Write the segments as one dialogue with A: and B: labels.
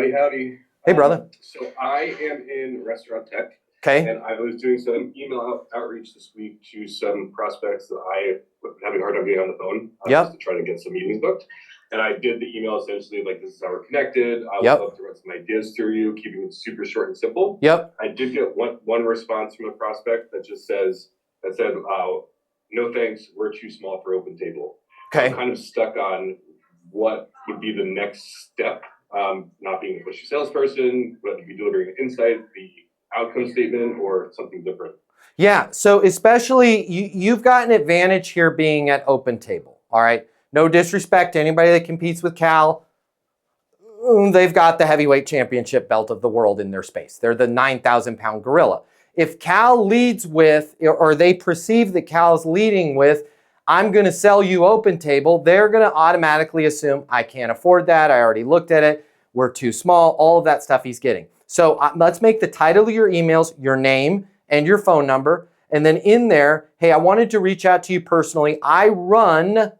A: Howdy, howdy.
B: Hey, brother.
A: So I am in restaurant tech.
B: Okay.
A: And I was doing some email outreach this week to some prospects that I was having a hard time getting on the phone. Just to try to get some meetings booked. And I did the email essentially like, this is how we're connected. I would love to run some ideas through you, keeping it super short and simple. I did get one response from a prospect that just said, no thanks, we're too small for open table. I'm kind of stuck on what would be the next step. Not being a pushy salesperson, whether you be delivering an insight, the outcome statement, or something different. Yeah,
B: so especially you've got an advantage here being at Open Table. All right, no disrespect to anybody that competes with Cal. They've got the heavyweight championship belt of the world in their space. They're the 9,000-pound gorilla. If Cal leads with, or they perceive that Cal's leading with, I'm going to sell you Open Table, they're going to automatically assume I can't afford that. I already looked at it. We're too small. All of that stuff he's getting. So let's make the title of your emails your name and your phone number. And then in there, hey, I wanted to reach out to you personally. I run,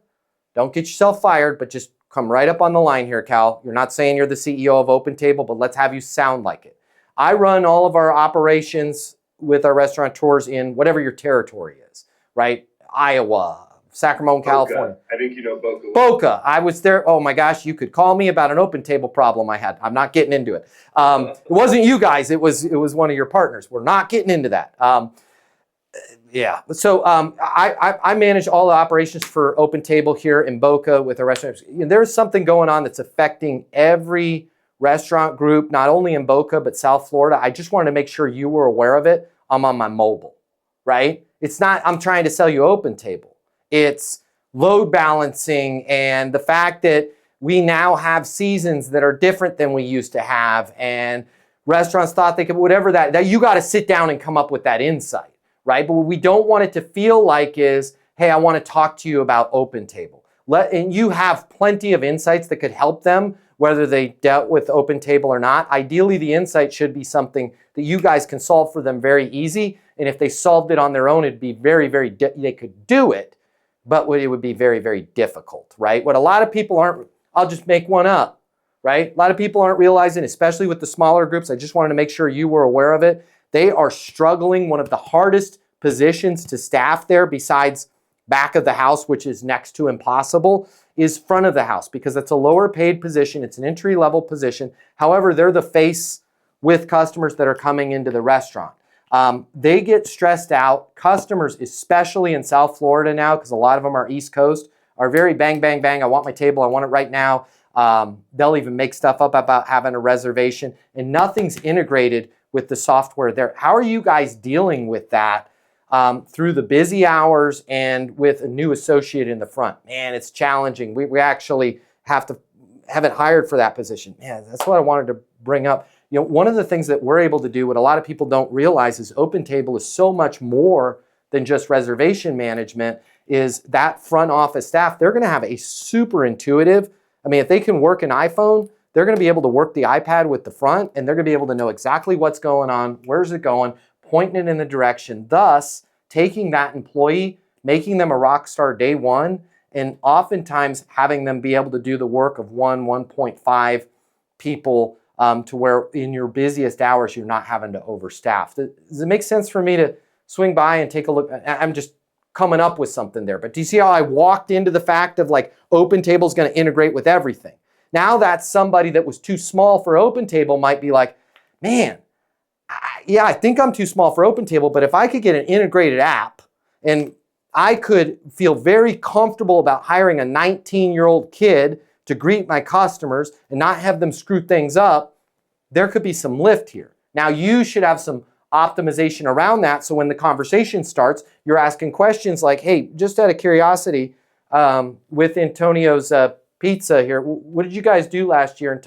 B: don't get yourself fired, but just come right up on the line here, Cal. You're not saying you're the CEO of Open Table, but let's have you sound like it. I run all of our operations with our restaurateurs in whatever your territory is, right? Iowa, Sacramento, California.
A: I think you know Boca.
B: Boca. I was there. Oh my gosh, you could call me about an Open Table problem I had. I'm not getting into it. It wasn't you guys. It was one of your partners. We're not getting into that. Yeah. So I manage all the operations for Open Table here in Boca with the restaurants. There's something going on that's affecting every restaurant group, not only in Boca, but South Florida. I just wanted to make sure you were aware of it. I'm on my mobile, right? It's not, I'm trying to sell you Open Table. It's load balancing and the fact that we now have seasons that are different than we used to have. And restaurants thought they could, whatever that you got to sit down and come up with that insight, right? But what we don't want it to feel like is, hey, I want to talk to you about Open Table. And you have plenty of insights that could help them, whether they dealt with Open Table or not. Ideally, the insight should be something that you guys can solve for them very easy. And if they solved it on their own, it'd be very, they could do it. But it would be very, very difficult, right? What a lot of people aren't, I'll just make one up, right? A lot of people aren't realizing, especially with the smaller groups, I just wanted to make sure you were aware of it. They are struggling. One of the hardest positions to staff there, besides back of the house, which is next to impossible, is front of the house, because it's a lower paid position. It's an entry-level position. However, they're the face with customers that are coming into the restaurant. They get stressed out. Customers, especially in South Florida now, because a lot of them are East Coast, are very bang, bang, bang. I want my table. I want it right now. They'll even make stuff up about having a reservation, and nothing's integrated with the software there. How are you guys dealing with that through the busy hours and with a new associate in the front? Man, it's challenging. We actually haven't hired for that position. Man, that's what I wanted to bring up. You know, one of the things that we're able to do, what a lot of people don't realize, is Open Table is so much more than just reservation management. Is that front office staff, they're going to have a super intuitive, I mean, if they can work an iPhone, they're going to be able to work the iPad with the front, and they're going to be able to know exactly what's going on, where's it going, pointing it in the direction, thus taking that employee, making them a rock star day one, and oftentimes having them be able to do the work of 1.5 people to where in your busiest hours, you're not having to overstaff. Does it make sense for me to swing by and take a look? I'm just coming up with something there. But do you see how I walked into the fact of like Open Table is going to integrate with everything? Now that's somebody that was too small for Open Table might be like, man, I think I'm too small for Open Table, but if I could get an integrated app and I could feel very comfortable about hiring a 19-year-old kid to greet my customers and not have them screw things up, there could be some lift here. Now you should have some optimization around that, so when the conversation starts, you're asking questions like, hey, just out of curiosity, with Antonio's Pizza here, what did you guys do last year in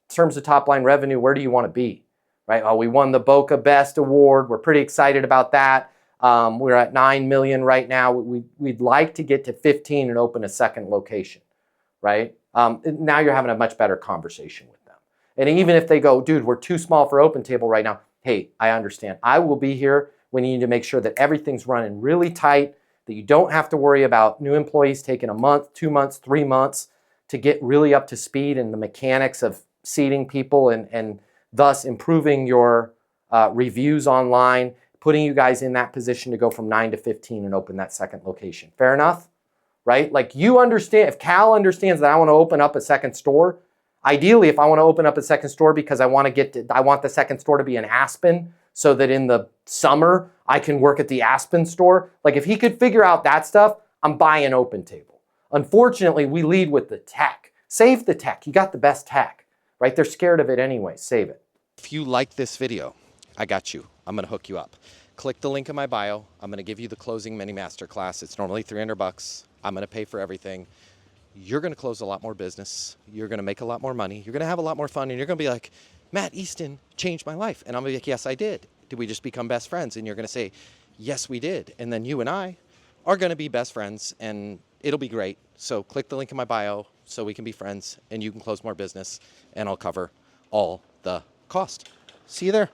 B: terms of top line revenue? Where do you want to be? Right? Oh, we won the Boca Best Award. We're pretty excited about that. We're at 9 million right now. We'd like to get to 15 and open a second location, right? Now you're having a much better conversation with them. And even if they go, dude, we're too small for Open Table right now. Hey, I understand. I will be here when you need to make sure that everything's running really tight, that you don't have to worry about new employees taking a month, 2 months, 3 months to get really up to speed and the mechanics of seating people and thus improving your reviews online, putting you guys in that position to go from 9 to 15 and open that second location. Fair enough? Right? Like you understand, if Cal understands that I want to open up a second store, ideally if I want to open up a second store because I want the second store to be in Aspen so that in the summer I can work at the Aspen store. Like if he could figure out that stuff, I'm buying OpenTable. Unfortunately, we lead with the tech. Save the tech. You got the best tech, right? They're scared of it anyway. Save it. If you like this video, I got you. I'm going to hook you up. Click the link in my bio. I'm going to give you the closing mini masterclass. It's normally $300. I'm going to pay for everything. You're going to close a lot more business. You're going to make a lot more money. You're going to have a lot more fun. And you're going to be like, Matt Easton changed my life. And I'm going to be like, yes, I did. Did we just become best friends? And you're going to say, yes, we did. And then you and I are going to be best friends and it'll be great. So click the link in my bio so we can be friends and you can close more business and I'll cover all the cost. See you there.